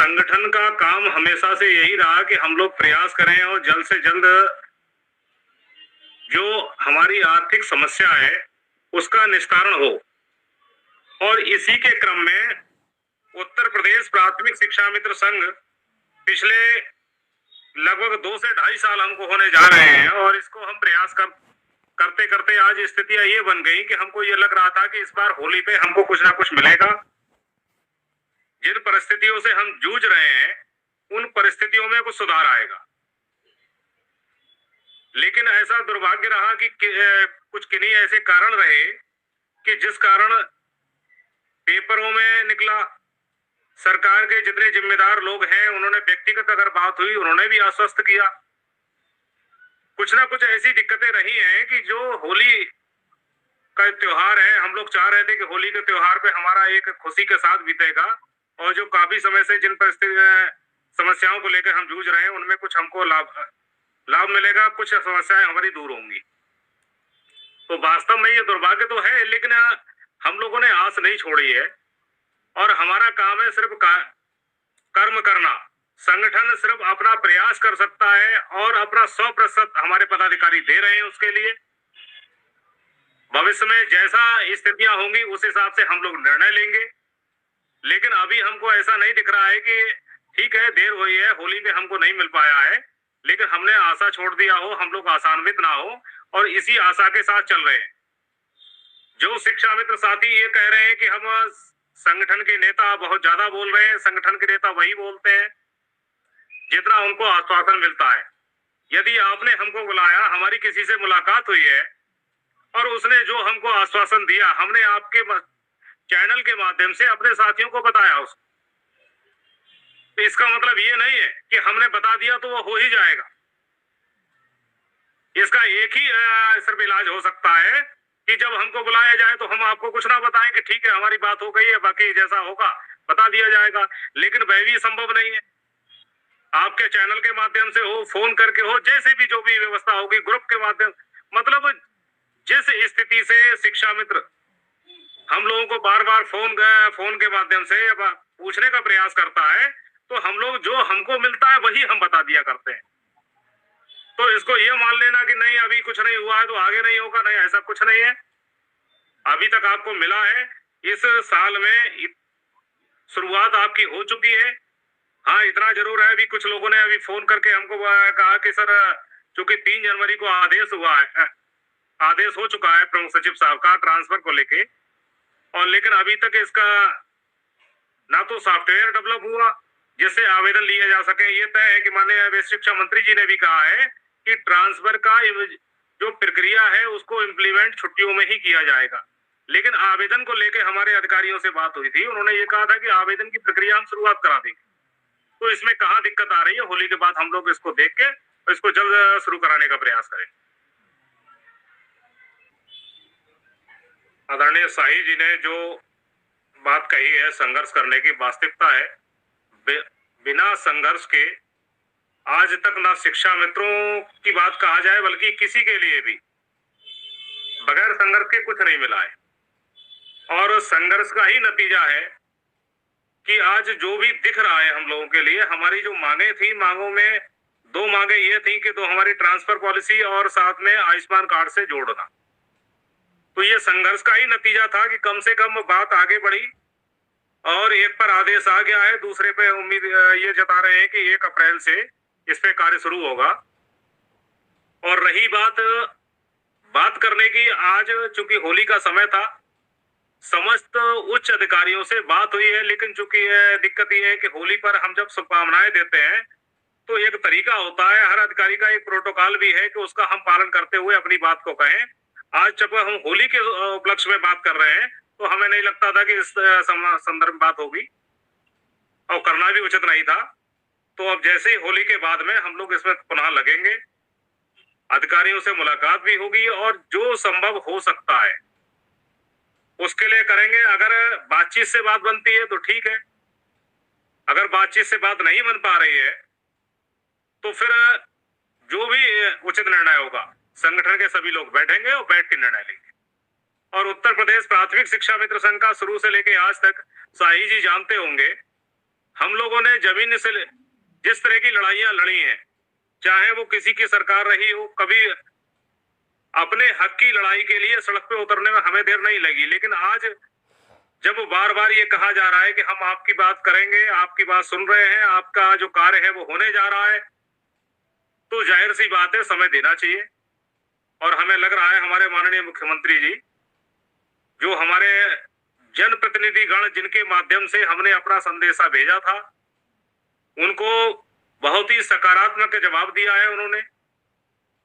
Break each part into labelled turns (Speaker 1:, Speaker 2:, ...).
Speaker 1: संगठन का काम हमेशा से यही रहा कि हम लोग प्रयास करें और जल्द से जल्द जो हमारी आर्थिक समस्या है उसका निस्तारण हो। और इसी के क्रम में उत्तर प्रदेश प्राथमिक शिक्षा मित्र संघ पिछले लगभग 2 से 2.5 साल हमको होने जा रहे हैं और इसको हम प्रयास करते करते आज स्थितियां ये बन गई कि हमको ये लग रहा था कि इस बार होली पे हमको कुछ ना कुछ मिलेगा। जिन परिस्थितियों से हम जूझ रहे हैं उन परिस्थितियों में कुछ सुधार आएगा, लेकिन ऐसा दुर्भाग्य रहा कि कुछ किन्हीं ऐसे कारण रहे कि जिस कारण पेपरों में निकला, सरकार के जितने जिम्मेदार लोग हैं उन्होंने व्यक्तिगत अगर बात हुई उन्होंने भी आश्वस्त किया। कुछ ना कुछ ऐसी दिक्कतें रही हैं कि जो होली का त्योहार है, हम लोग चाह रहे थे कि होली के त्योहार पे हमारा एक खुशी के साथ बीतेगा और जो काफी समय से जिन समस्याओं को लेकर हम जूझ रहे हैं उनमें कुछ हमको लाभ मिलेगा, कुछ समस्याएं हमारी दूर होंगी। तो वास्तव में ये दुर्भाग्य तो है, लेकिन हम लोगों ने आस नहीं छोड़ी है और हमारा काम है सिर्फ कर्म करना। संगठन सिर्फ अपना प्रयास कर सकता है और अपना 100% हमारे पदाधिकारी दे रहे हैं उसके लिए। भविष्य में जैसा स्थितियां होंगी उस हिसाब से हम लोग निर्णय लेंगे, लेकिन अभी हमको ऐसा नहीं दिख रहा है कि ठीक है देर हुई है, होली पे हमको नहीं मिल पाया है, लेकिन हमने आशा छोड़ दिया हो, हम लोग आशान्वित ना हो और इसी आशा के साथ चल रहे हैं। जो शिक्षा मित्र साथी ये कह रहे हैं कि हम संगठन के नेता बहुत ज्यादा बोल रहे हैं, संगठन के नेता वही बोलते हैं जितना उनको आश्वासन मिलता है। यदि आपने हमको बुलाया, हमारी किसी से मुलाकात हुई है और उसने जो हमको आश्वासन दिया हमने आपके चैनल के माध्यम से अपने साथियों को बताया उसको, तो इसका मतलब ये नहीं है कि हमने बता दिया तो वो हो ही जाएगा। इसका एक ही सिर्फ इलाज हो सकता है कि जब हमको बुलाया जाए तो हम आपको कुछ ना बताएं कि ठीक है हमारी बात हो गई है, बाकी जैसा होगा बता दिया जाएगा, लेकिन वह भी संभव नहीं है। आपके चैनल के माध्यम से हो, फोन करके हो, जैसे भी जो भी व्यवस्था होगी, ग्रुप के माध्यम, मतलब जिस स्थिति से शिक्षा मित्र हम लोगों को बार बार फोन के माध्यम से पूछने का प्रयास करता है, तो हम लोग जो हमको मिलता है वही हम बता दिया करते हैं। तो इसको ये मान लेना कि नहीं अभी कुछ नहीं हुआ है तो आगे नहीं होगा, नहीं, ऐसा कुछ नहीं है। अभी तक आपको मिला है, इस साल में शुरुआत आपकी हो चुकी है। हाँ, इतना जरूर है, अभी कुछ लोगों ने अभी फोन करके हमको कहा कि सर चूंकि 3 जनवरी को आदेश हो चुका है प्रमुख सचिव साहब का ट्रांसफर को लेके, और लेकिन अभी तक इसका ना तो सॉफ्टवेयर डेवलप हुआ जिससे आवेदन लिए जा सके। ये तय है कि माननीय शिक्षा मंत्री जी ने भी कहा है कि ट्रांसफर का जो प्रक्रिया है उसको इम्प्लीमेंट छुट्टियों में ही किया जाएगा, लेकिन आवेदन को लेकर हमारे अधिकारियों से बात हुई थी, उन्होंने ये कहा था कि आवेदन की प्रक्रिया हम शुरुआत करा देंगे। तो इसमें कहाँ दिक्कत आ रही है, होली के बाद हम लोग इसको देख के इसको जल्द शुरू कराने का प्रयास करें। आदरणीय शाही जी ने जो बात कही है संघर्ष करने की, वास्तविकता है बिना संघर्ष के आज तक ना शिक्षा मित्रों की बात कहा जाए बल्कि किसी के लिए भी बगैर संघर्ष के कुछ नहीं मिला है। और संघर्ष का ही नतीजा है कि आज जो भी दिख रहा है हम लोगों के लिए, हमारी जो मांगे थी, मांगों में 2 मांगे ये थी कि तो हमारी ट्रांसफर पॉलिसी और साथ में आयुष्मान कार्ड से जोड़ना। तो ये संघर्ष का ही नतीजा था कि कम से कम बात आगे बढ़ी और एक पर आदेश आ गया है, दूसरे पे उम्मीद ये जता रहे हैं कि 1 अप्रैल से इस पे कार्य शुरू होगा। और रही बात करने की, आज चूंकि होली का समय था, समस्त उच्च अधिकारियों से बात हुई है, लेकिन चूंकि दिक्कत ये है कि होली पर हम जब शुभकामनाएं देते हैं तो एक तरीका होता है, हर अधिकारी का एक प्रोटोकॉल भी है कि उसका हम पालन करते हुए अपनी बात को कहें। आज जब हम होली के उपलक्ष्य में बात कर रहे हैं तो हमें नहीं लगता था कि इस संदर्भ में बात होगी और करना भी उचित नहीं था। तो अब जैसे ही होली के बाद में हम लोग इसमें पुनः लगेंगे, अधिकारियों से मुलाकात भी होगी और जो संभव हो सकता है उसके लिए करेंगे। अगर बातचीत से बात बनती है तो ठीक है, अगर बातचीत से बात नहीं बन पा रही है तो फिर जो भी उचित निर्णय होगा संगठन के सभी लोग बैठेंगे और बैठ के निर्णय लेंगे। और उत्तर प्रदेश प्राथमिक शिक्षा मित्र संघ का शुरू से लेके आज तक शाही जी जानते होंगे, हम हम लोगों ने जमीन से जिस तरह की लड़ाइयां लड़ी हैं, चाहे वो किसी की सरकार रही हो, कभी अपने हक की लड़ाई के लिए सड़क पे उतरने में हमें देर नहीं लगी। लेकिन आज जब बार बार ये कहा जा रहा है कि हम आपकी बात करेंगे, आपकी बात सुन रहे हैं, आपका जो कार्य है वो होने जा रहा है, तो जाहिर सी बात है समय देना चाहिए। और हमें लग रहा है हमारे माननीय मुख्यमंत्री जी, जो हमारे जनप्रतिनिधि गण जिनके माध्यम से हमने अपना संदेशा भेजा था, उनको बहुत ही सकारात्मक जवाब दिया है उन्होंने,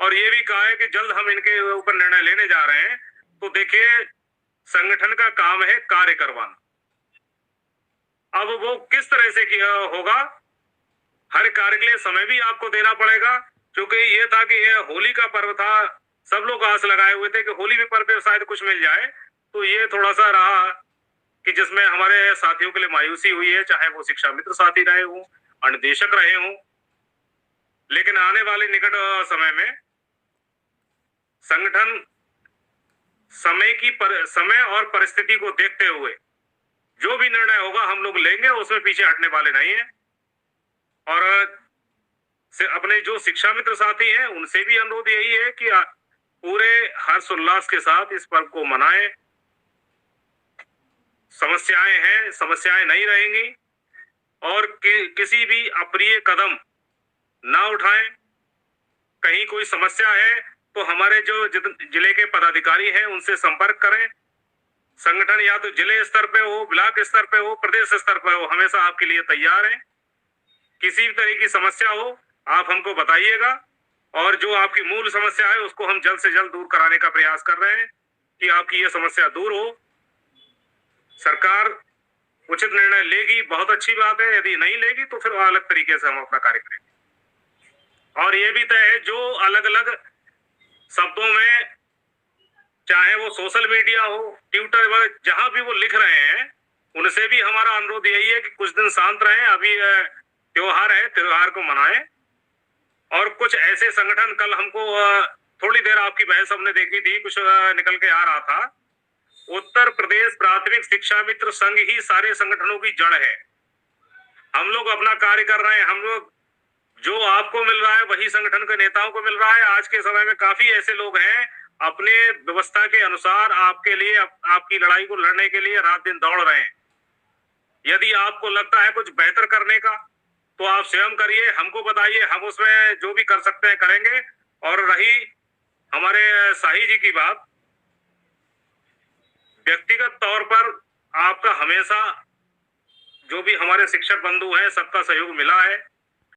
Speaker 1: और ये भी कहा है कि जल्द हम इनके ऊपर निर्णय लेने जा रहे हैं। तो देखिए, संगठन का काम है कार्य करवाना। अब वो किस तरह से किया होगा, हर कार्य के लिए समय भी आपको देना पड़ेगा, क्योंकि ये था कि ये होली का पर्व था, सब लोग आस लगाए हुए थे कि होली में पर्व पे शायद कुछ मिल जाए। तो ये थोड़ा सा रहा कि जिसमें हमारे साथियों के लिए मायूसी हुई है, चाहे वो शिक्षा मित्र साथी रहे हों, अनुदेशक रहे हों। लेकिन आने वाले निकट समय में संगठन समय और परिस्थिति को देखते हुए जो भी निर्णय होगा हम लोग लेंगे, उसमें पीछे हटने वाले नहीं है। और अपने जो शिक्षा मित्र साथी हैं उनसे भी अनुरोध यही है कि पूरे हर्षोल्लास के साथ इस पर्व को मनाएं। समस्याएं हैं, समस्याएं नहीं रहेंगी, और किसी भी अप्रिय कदम ना उठाएं। कहीं कोई समस्या है तो हमारे जो जिले के पदाधिकारी हैं उनसे संपर्क करें। संगठन या तो जिले स्तर पे हो, ब्लॉक स्तर पे हो, प्रदेश स्तर पे हो, हमेशा आपके लिए तैयार है। किसी भी तरह की समस्या हो आप हमको बताइएगा, और जो आपकी मूल समस्या है उसको हम जल्द से जल्द दूर कराने का प्रयास कर रहे हैं कि आपकी ये समस्या दूर हो। सरकार उचित निर्णय लेगी, बहुत अच्छी बात है, यदि नहीं लेगी तो फिर अलग तरीके से हम अपना कार्य करेंगे। और ये भी तय है, जो अलग अलग शब्दों में, चाहे वो सोशल मीडिया हो, ट्विटर पर जहां भी वो लिख रहे हैं, उनसे भी हमारा अनुरोध यही है कि कुछ दिन शांत रहें। अभी त्योहार है, त्योहार को मनाएं। और कुछ ऐसे संगठन, कल हमको थोड़ी देर आपकी बहस हमने देखी थी, कुछ निकल के आ रहा था, उत्तर प्रदेश प्राथमिक शिक्षा मित्र संघ ही सारे संगठनों की जड़ है। हम लोग अपना कार्य कर रहे हैं, हम लोग जो आपको मिल रहा है वही संगठन के नेताओं को मिल रहा है। आज के समय में काफी ऐसे लोग हैं अपने व्यवस्था के अनुसार आपके लिए, आपकी लड़ाई को लड़ने के लिए रात दिन दौड़ रहे हैं। यदि आपको लगता है कुछ बेहतर करने का तो आप स्वयं करिए, हमको बताइए, हम उसमें जो भी कर सकते हैं करेंगे। और रही हमारे शाही जी की बात, व्यक्तिगत तौर पर आपका हमेशा, जो भी हमारे शिक्षक बंधु हैं, सबका सहयोग मिला है।